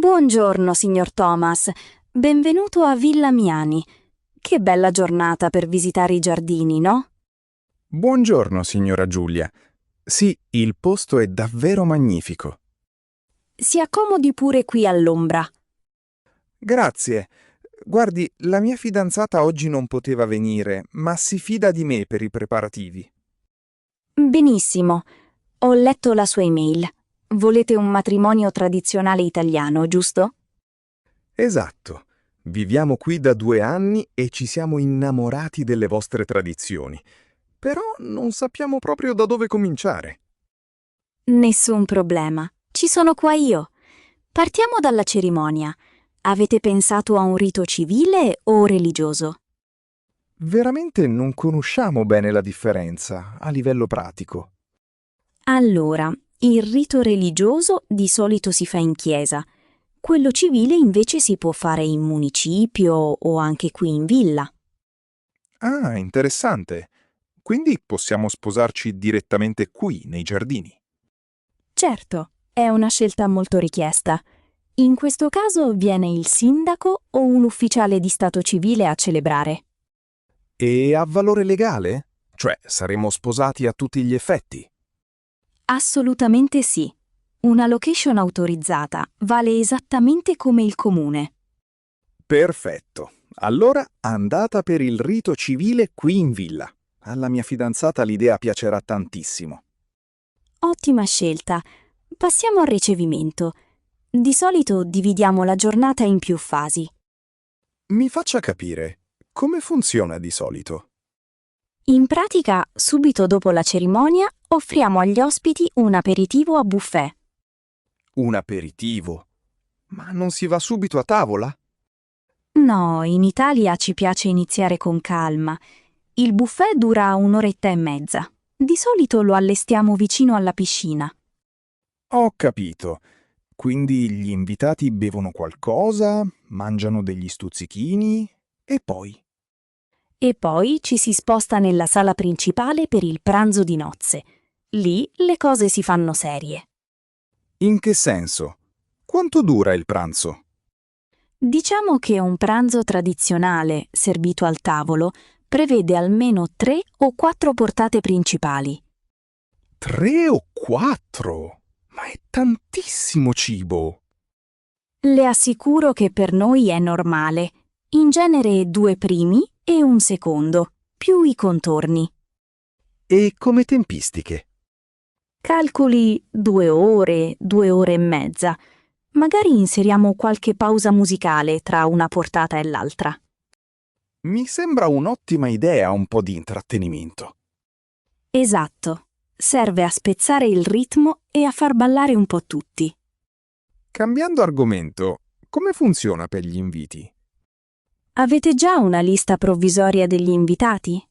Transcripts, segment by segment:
Buongiorno, signor Thomas. Benvenuto a Villa Miani. Che bella giornata per visitare i giardini, no? Buongiorno, signora Giulia. Sì, il posto è davvero magnifico. Si accomodi pure qui all'ombra. Grazie. Guardi, la mia fidanzata oggi non poteva venire, ma si fida di me per i preparativi. Benissimo. Ho letto la sua email. Volete un matrimonio tradizionale italiano, giusto? Esatto. Viviamo qui da 2 anni e ci siamo innamorati delle vostre tradizioni. Però non sappiamo proprio da dove cominciare. Nessun problema. Ci sono qua io. Partiamo dalla cerimonia. Avete pensato a un rito civile o religioso? Veramente non conosciamo bene la differenza a livello pratico. Allora, il rito religioso di solito si fa in chiesa. Quello civile invece si può fare in municipio o anche qui in villa. Ah, interessante. Quindi possiamo sposarci direttamente qui, nei giardini. Certo, è una scelta molto richiesta. In questo caso viene il sindaco o un ufficiale di stato civile a celebrare. E ha valore legale? Cioè, saremo sposati a tutti gli effetti? Assolutamente sì. Una location autorizzata vale esattamente come il comune. Perfetto. Allora, andata per il rito civile qui in villa. Alla mia fidanzata l'idea piacerà tantissimo. Ottima scelta. Passiamo al ricevimento. Di solito dividiamo la giornata in più fasi. Mi faccia capire, come funziona di solito? In pratica, subito dopo la cerimonia, offriamo agli ospiti un aperitivo a buffet. Un aperitivo? Ma non si va subito a tavola? No, in Italia ci piace iniziare con calma. Il buffet dura un'oretta e mezza. Di solito lo allestiamo vicino alla piscina. Ho capito. Quindi gli invitati bevono qualcosa, mangiano degli stuzzichini e poi? E poi ci si sposta nella sala principale per il pranzo di nozze. Lì le cose si fanno serie. In che senso? Quanto dura il pranzo? Diciamo che un pranzo tradizionale, servito al tavolo, prevede almeno 3 o 4 portate principali. 3 o 4? Ma è tantissimo cibo! Le assicuro che per noi è normale. In genere 2 primi e un secondo, più i contorni. E come tempistiche? Calcoli 2 ore, 2 ore e mezza. Magari inseriamo qualche pausa musicale tra una portata e l'altra. Mi sembra un'ottima idea un po' di intrattenimento. Esatto. Serve a spezzare il ritmo e a far ballare un po' tutti. Cambiando argomento, come funziona per gli inviti? Avete già una lista provvisoria degli invitati?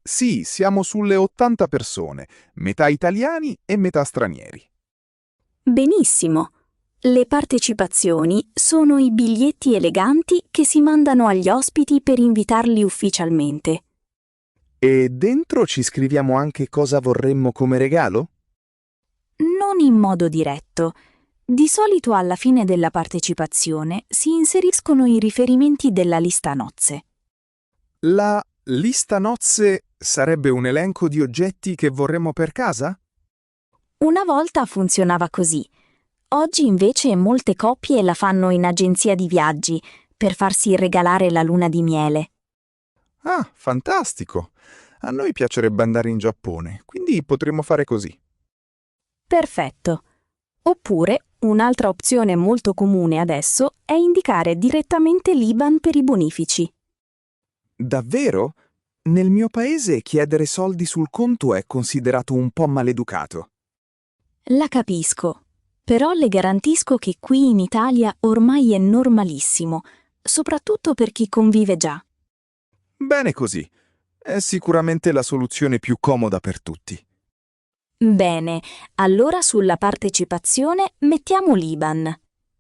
Sì, siamo sulle 80 persone, metà italiani e metà stranieri. Benissimo. Le partecipazioni sono i biglietti eleganti che si mandano agli ospiti per invitarli ufficialmente. E dentro ci scriviamo anche cosa vorremmo come regalo? Non in modo diretto. Di solito alla fine della partecipazione si inseriscono i riferimenti della lista nozze. La lista nozze sarebbe un elenco di oggetti che vorremmo per casa? Una volta funzionava così. Oggi invece molte coppie la fanno in agenzia di viaggi per farsi regalare la luna di miele. Ah, fantastico! A noi piacerebbe andare in Giappone, quindi potremmo fare così. Perfetto. Oppure, un'altra opzione molto comune adesso è indicare direttamente l'IBAN per i bonifici. Davvero? Nel mio paese chiedere soldi sul conto è considerato un po' maleducato. La capisco, però le garantisco che qui in Italia ormai è normalissimo, soprattutto per chi convive già. Bene così. È sicuramente la soluzione più comoda per tutti. Bene, allora sulla partecipazione mettiamo l'IBAN.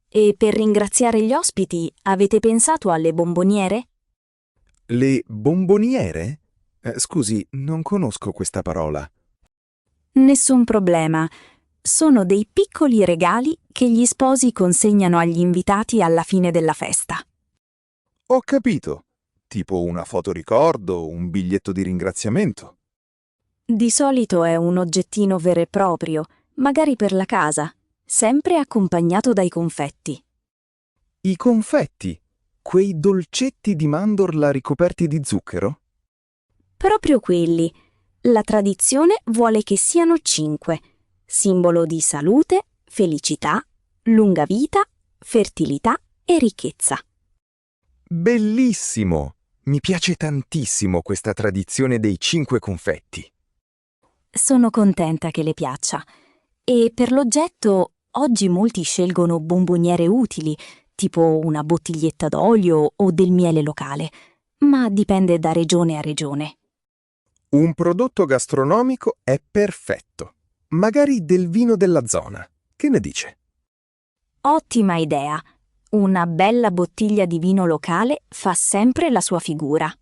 E per ringraziare gli ospiti avete pensato alle bomboniere? Le bomboniere? Scusi, non conosco questa parola. Nessun problema. Sono dei piccoli regali che gli sposi consegnano agli invitati alla fine della festa. Ho capito. Tipo una fotoricordo, un biglietto di ringraziamento. Di solito è un oggettino vero e proprio, magari per la casa, sempre accompagnato dai confetti. I confetti, quei dolcetti di mandorla ricoperti di zucchero? Proprio quelli. La tradizione vuole che siano 5, simbolo di salute, felicità, lunga vita, fertilità e ricchezza. Bellissimo! Mi piace tantissimo questa tradizione dei 5 confetti. Sono contenta che le piaccia. E per l'oggetto, oggi molti scelgono bomboniere utili, tipo una bottiglietta d'olio o del miele locale, ma dipende da regione a regione. Un prodotto gastronomico è perfetto. Magari del vino della zona. Che ne dice? Ottima idea! Una bella bottiglia di vino locale fa sempre la sua figura.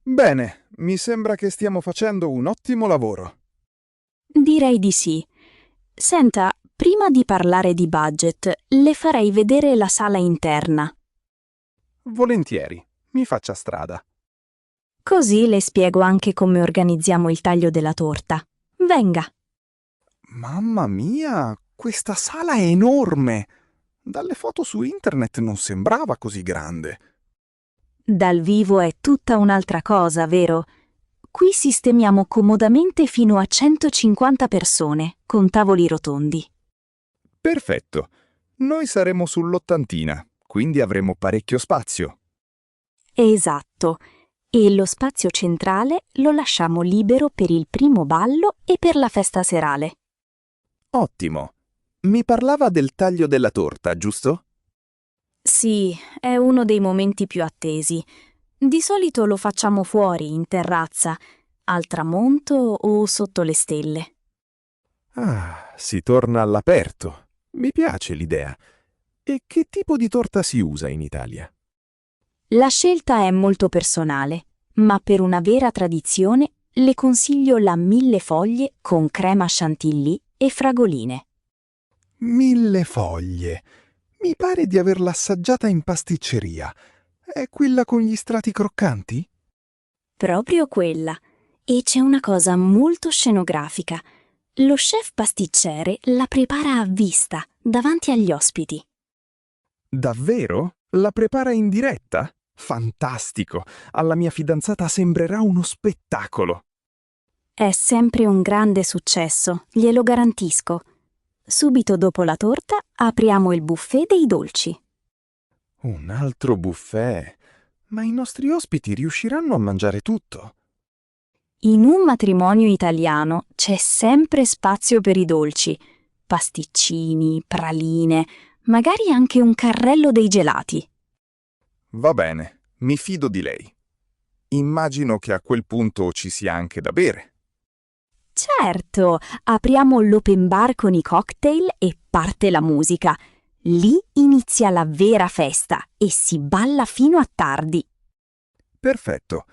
Bene, mi sembra che stiamo facendo un ottimo lavoro. Direi di sì. Senta, prima di parlare di budget, le farei vedere la sala interna. Volentieri, mi faccia strada. Così le spiego anche come organizziamo il taglio della torta. Venga. Mamma mia, questa sala è enorme! Dalle foto su internet non sembrava così grande. Dal vivo è tutta un'altra cosa, vero? Qui sistemiamo comodamente fino a 150 persone, con tavoli rotondi. Perfetto. Noi saremo sull'80, quindi avremo parecchio spazio. Esatto. E lo spazio centrale lo lasciamo libero per il primo ballo e per la festa serale. Ottimo. Mi parlava del taglio della torta, giusto? Sì, è uno dei momenti più attesi. Di solito lo facciamo fuori, in terrazza, al tramonto o sotto le stelle. Ah, si torna all'aperto. Mi piace l'idea. E che tipo di torta si usa in Italia? La scelta è molto personale, ma per una vera tradizione le consiglio la 1000 foglie con crema chantilly e fragoline. 1000 foglie. Mi pare di averla assaggiata in pasticceria. È quella con gli strati croccanti? Proprio quella. E c'è una cosa molto scenografica. Lo chef pasticcere la prepara a vista, davanti agli ospiti. Davvero? La prepara in diretta? Fantastico! Alla mia fidanzata sembrerà uno spettacolo. È sempre un grande successo, glielo garantisco. Subito dopo la torta apriamo il buffet dei dolci. Un altro buffet? Ma i nostri ospiti riusciranno a mangiare tutto? In un matrimonio italiano c'è sempre spazio per i dolci, pasticcini, praline, magari anche un carrello dei gelati. Va bene, mi fido di lei. Immagino che a quel punto ci sia anche da bere. Certo, apriamo l'open bar con i cocktail e parte la musica. Lì inizia la vera festa e si balla fino a tardi. Perfetto.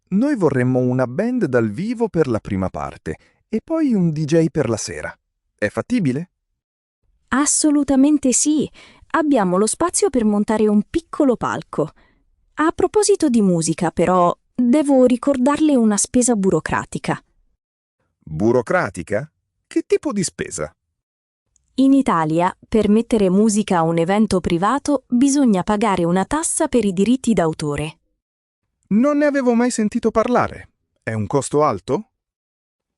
Noi vorremmo una band dal vivo per la prima parte e poi un DJ per la sera. È fattibile? Assolutamente sì, abbiamo lo spazio per montare un piccolo palco. A proposito di musica, però, devo ricordarle una spesa burocratica. Burocratica? Che tipo di spesa? In Italia, per mettere musica a un evento privato, bisogna pagare una tassa per i diritti d'autore. Non ne avevo mai sentito parlare. È un costo alto?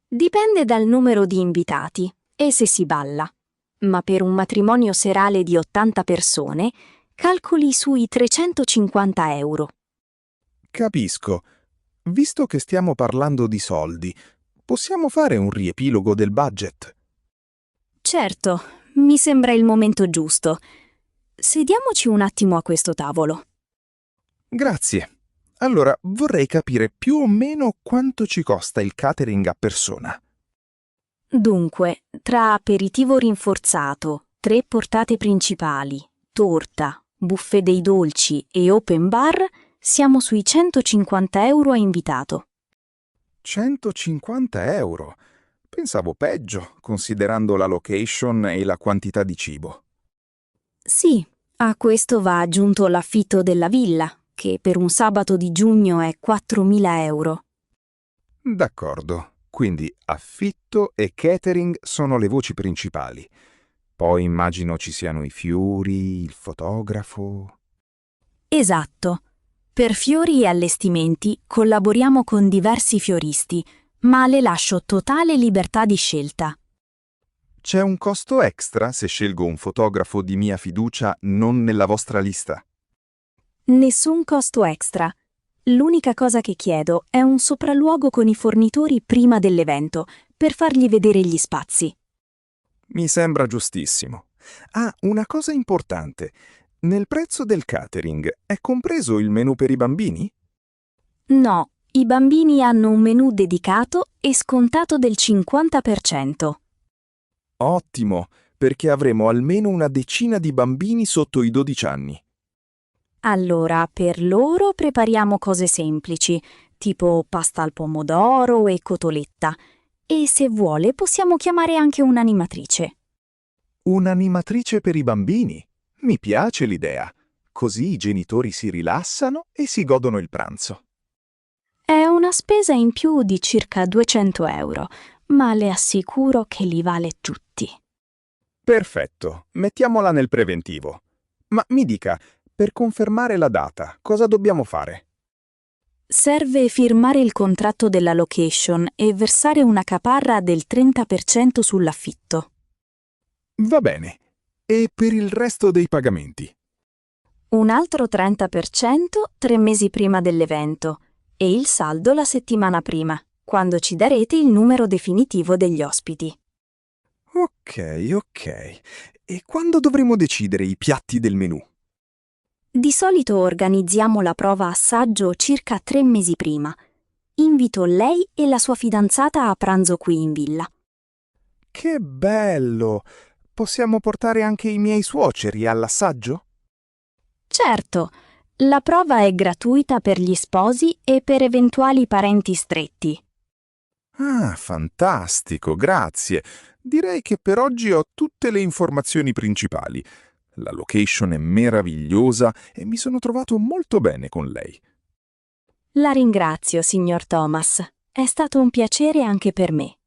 Dipende dal numero di invitati e se si balla. Ma per un matrimonio serale di 80 persone, calcoli sui 350 euro. Capisco. Visto che stiamo parlando di soldi, possiamo fare un riepilogo del budget? Certo, mi sembra il momento giusto. Sediamoci un attimo a questo tavolo. Grazie. Allora, vorrei capire più o meno quanto ci costa il catering a persona. Dunque, tra aperitivo rinforzato, 3 portate principali, torta, buffet dei dolci e open bar, siamo sui 150 euro a invitato. 150 euro? Pensavo peggio, considerando la location e la quantità di cibo. Sì, a questo va aggiunto l'affitto della villa, che per un sabato di giugno è 4.000 euro. D'accordo, quindi affitto e catering sono le voci principali. Poi immagino ci siano i fiori, il fotografo. Esatto. Per fiori e allestimenti collaboriamo con diversi fioristi, ma le lascio totale libertà di scelta. C'è un costo extra se scelgo un fotografo di mia fiducia non nella vostra lista? Nessun costo extra. L'unica cosa che chiedo è un sopralluogo con i fornitori prima dell'evento, per fargli vedere gli spazi. Mi sembra giustissimo. Ah, una cosa importante. Nel prezzo del catering è compreso il menù per i bambini? No, i bambini hanno un menù dedicato e scontato del 50%. Ottimo, perché avremo almeno una decina di bambini sotto i 12 anni. Allora, per loro prepariamo cose semplici, tipo pasta al pomodoro e cotoletta. E se vuole possiamo chiamare anche un'animatrice. Un'animatrice per i bambini? Mi piace l'idea. Così i genitori si rilassano e si godono il pranzo. È una spesa in più di circa 200 euro, ma le assicuro che li vale tutti. Perfetto, mettiamola nel preventivo. Ma mi dica, per confermare la data, cosa dobbiamo fare? Serve firmare il contratto della location e versare una caparra del 30% sull'affitto. Va bene. E per il resto dei pagamenti? Un altro 30% 3 mesi prima dell'evento e il saldo la settimana prima, quando ci darete il numero definitivo degli ospiti. Ok. E quando dovremo decidere i piatti del menù? Di solito organizziamo la prova assaggio circa 3 mesi prima. Invito lei e la sua fidanzata a pranzo qui in villa. Che bello! Possiamo portare anche i miei suoceri all'assaggio? Certo, la prova è gratuita per gli sposi e per eventuali parenti stretti. Ah, fantastico, grazie. Direi che per oggi ho tutte le informazioni principali. La location è meravigliosa e mi sono trovato molto bene con lei. La ringrazio, signor Thomas. È stato un piacere anche per me.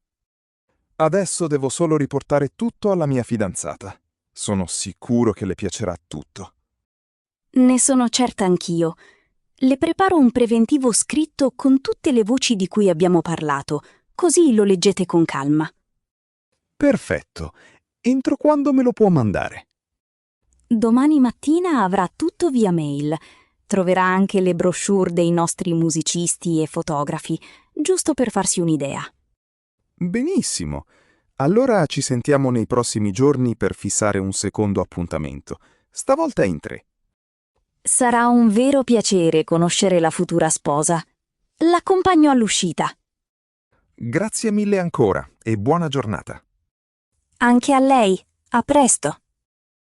Adesso devo solo riportare tutto alla mia fidanzata. Sono sicuro che le piacerà tutto. Ne sono certa anch'io. Le preparo un preventivo scritto con tutte le voci di cui abbiamo parlato, così lo leggete con calma. Perfetto. Entro quando me lo può mandare? Domani mattina avrà tutto via mail. Troverà anche le brochure dei nostri musicisti e fotografi, giusto per farsi un'idea. Benissimo. Allora ci sentiamo nei prossimi giorni per fissare un secondo appuntamento. Stavolta in 3. Sarà un vero piacere conoscere la futura sposa. L'accompagno all'uscita. Grazie mille ancora e buona giornata. Anche a lei. A presto.